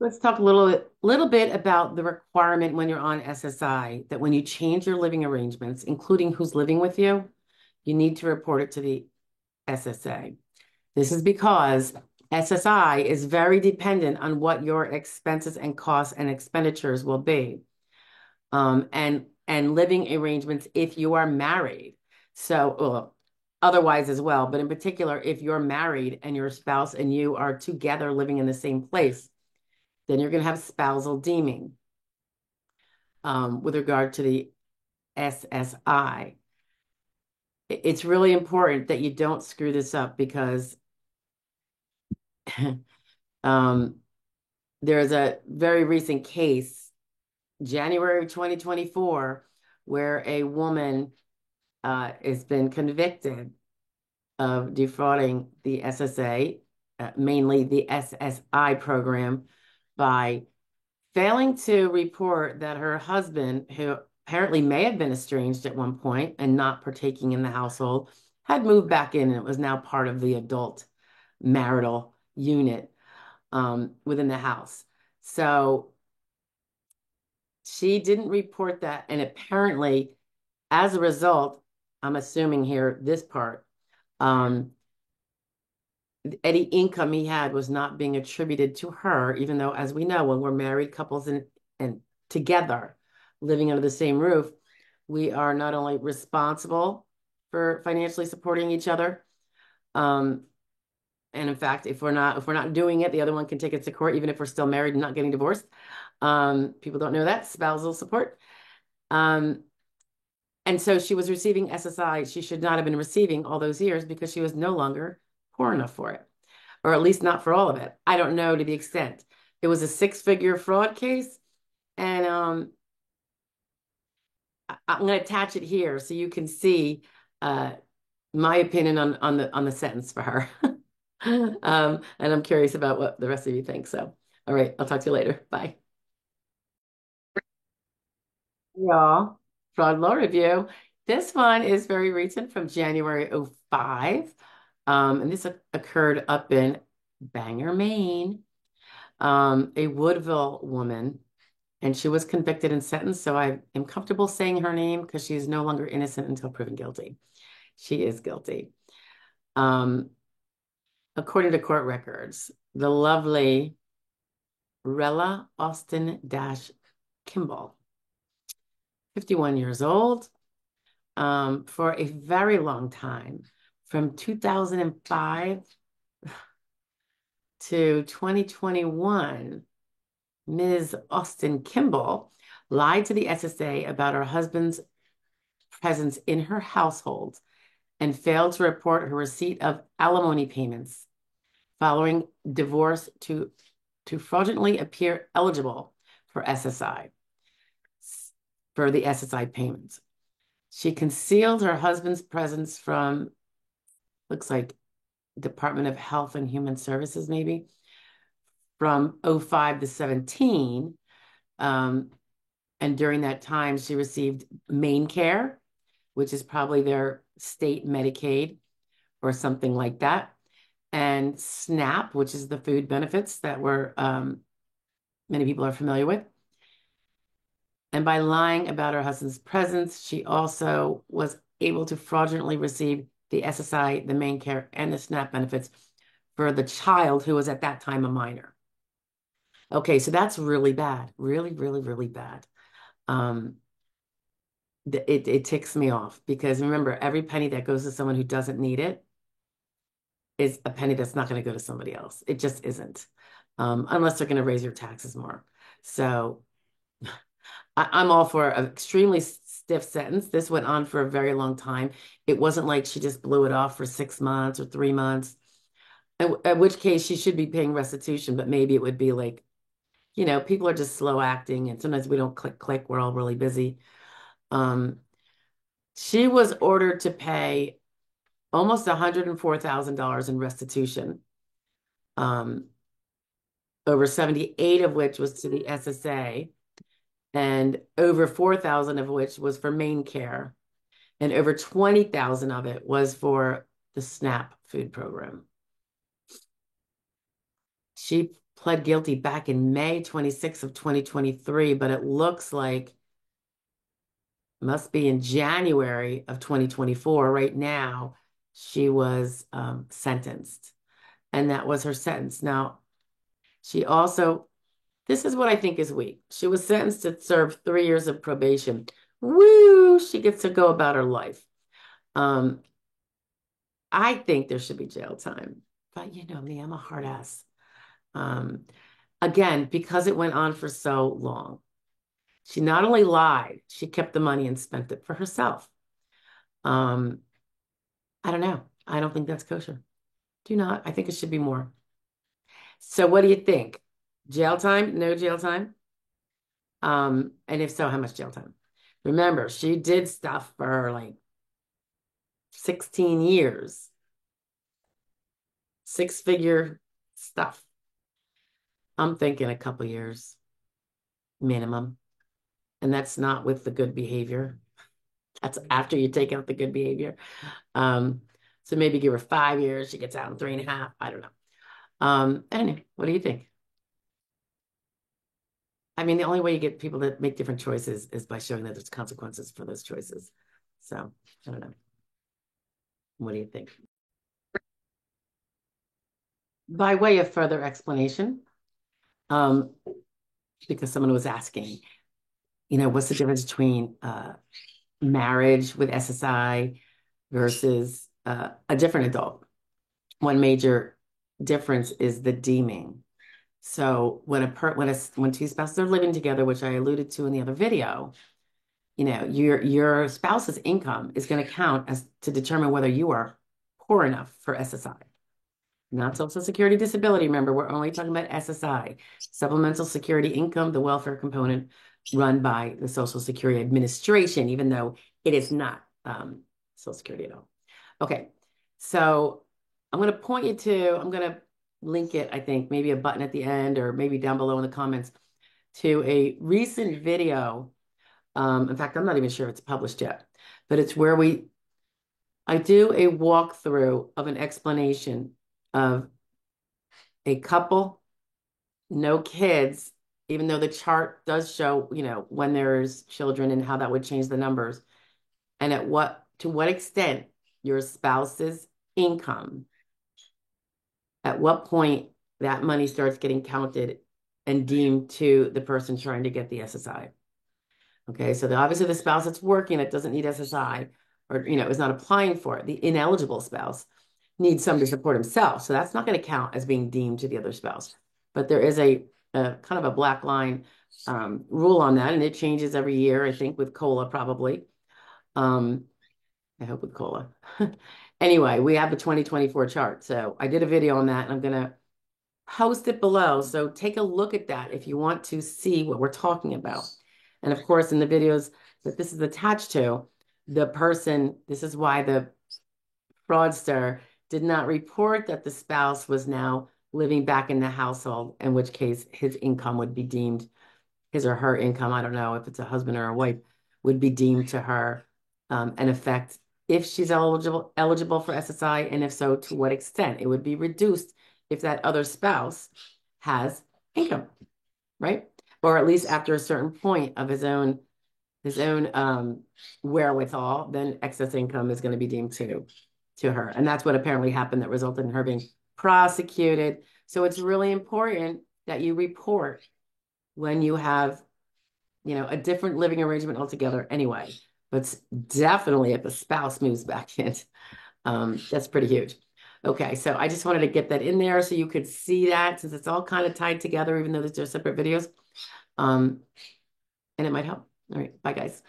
Let's talk a little bit about the requirement when you're on SSI that when you change your living arrangements, including who's living with you need to report it to the SSA. This is because SSI is very dependent on what your expenses and costs and expenditures will be. And living arrangements if you are married. So, otherwise as well, but in particular, if you're married and your spouse and you are together living in the same place, then you're going to have spousal deeming with regard to the SSI. It's really important that you don't screw this up because um, there's a very recent case, January of 2024, where a woman has been convicted of defrauding the SSA, mainly the SSI program, by failing to report that her husband, who apparently may have been estranged at one point and not partaking in the household, had moved back in and it was now part of the adult marital unit within the house. So she didn't report that. And apparently, as a result, I'm assuming here this part, um, any income he had was not being attributed to her, even though, as we know, when we're married couples and together living under the same roof, we are not only responsible for financially supporting each other, um, and in fact, if we're not doing it, the other one can take it to court, even if we're still married and not getting divorced. People don't know that spousal support. Um, and so she was receiving SSI. She should not have been receiving all those years because she was no longer poor enough for it, or at least not for all of it. I don't know to the extent. It was a six-figure fraud case, and I'm going to attach it here so you can see uh, my opinion on the sentence for her. And I'm curious about what the rest of you think. So, all right, I'll talk to you later. Bye. Y'all, fraud law review. This one is very recent from January '05. And this occurred up in Bangor, Maine. A Woodville woman, and she was convicted and sentenced. So I am comfortable saying her name because she is no longer innocent until proven guilty. She is guilty. Um, According to court records, the lovely Rella Austin Dash Kimball, 51 years old, for a very long time, from 2005 to 2021. Ms. Austin Kimball lied to the SSA about her husband's presence in her household and failed to report her receipt of alimony payments following divorce to fraudulently appear eligible for SSI, for the SSI payments. She concealed her husband's presence from, looks like, Department of Health and Human Services, maybe, from '05 to 17. Um, and during that time, she received MaineCare, which is probably their state Medicaid or something like that, and SNAP, which is the food benefits that many people are familiar with. And by lying about her husband's presence, she also was able to fraudulently receive the SSI, the MaineCare, and the SNAP benefits for the child who was at that time a minor. Okay, so that's really bad, really, really, really bad. Um, it ticks me off because remember, every penny that goes to someone who doesn't need it is a penny that's not going to go to somebody else. It just isn't, unless they're going to raise your taxes more. So I'm all for an extremely stiff sentence. This went on for a very long time. It wasn't like she just blew it off for 6 months or 3 months, in which case she should be paying restitution, but maybe it would be like, people are just slow acting and sometimes we don't click. We're all really busy. Um, she was ordered to pay almost $104,000 in restitution, um, over 78 of which was to the SSA, and over 4,000 of which was for MaineCare, and over 20,000 of it was for the SNAP food program. She pled guilty back in May 26th of 2023, but it looks like must be in January of 2024. Right now, she was sentenced, and that was her sentence. Now, she also, this is what I think is weak. She was sentenced to serve 3 years of probation. Woo! She gets to go about her life. I think there should be jail time, but you know me, I'm a hard ass. Um, Again, because it went on for so long. She not only lied, she kept the money and spent it for herself. Um, I don't know. I don't think that's kosher. Do not. I think it should be more. So what do you think? Jail time? No jail time? And if so, how much jail time? Remember, she did stuff for like 16 years, six-figure stuff. I'm thinking a couple years minimum. And that's not with the good behavior. That's after you take out the good behavior. Um, so maybe give her 5 years. She gets out in 3.5. I don't know. Anyway, what do you think? I mean, the only way you get people to make different choices is by showing that there's consequences for those choices. So I don't know. What do you think? By way of further explanation, um, because someone was asking, what's the difference between marriage with SSI versus a different adult? One major difference is the deeming. So when two spouses are living together, which I alluded to in the other video, your spouse's income is going to count as to determine whether you are poor enough for SSI, not Social Security disability. Remember, we're only talking about SSI, supplemental security income, the welfare component run by the Social Security Administration, even though it is not Social Security at all. Okay, so I'm going to link it, I think, maybe a button at the end or maybe down below in the comments to a recent video. In fact, I'm not even sure if it's published yet, but it's where I do a walkthrough of an explanation of a couple, no kids, even though the chart does show, when there's children and how that would change the numbers, and to what extent your spouse's income, at what point that money starts getting counted and deemed to the person trying to get the SSI. Okay, so obviously the spouse that's working that doesn't need SSI or is not applying for it, the ineligible spouse needs somebody to support himself. So that's not going to count as being deemed to the other spouse. But there is a kind of a black line rule on that, and it changes every year, I think, with COLA probably. I hope with COLA. Anyway, we have the 2024 chart. So I did a video on that, and I'm going to post it below. So take a look at that if you want to see what we're talking about. And of course, in the videos that this is attached to, this is why the fraudster did not report that the spouse was now living back in the household, in which case his income would be deemed, his or her income, I don't know if it's a husband or a wife, would be deemed to her and affect if she's eligible for SSI, and if so, to what extent. It would be reduced if that other spouse has income, right? Or at least after a certain point of his own wherewithal, then excess income is going to be deemed to her. And that's what apparently happened that resulted in her being prosecuted. So it's really important that you report when you have, a different living arrangement altogether anyway. But definitely if the spouse moves back in, that's pretty huge. Okay, so I just wanted to get that in there so you could see that, since it's all kind of tied together, even though they're separate videos. And it might help. All right, bye guys.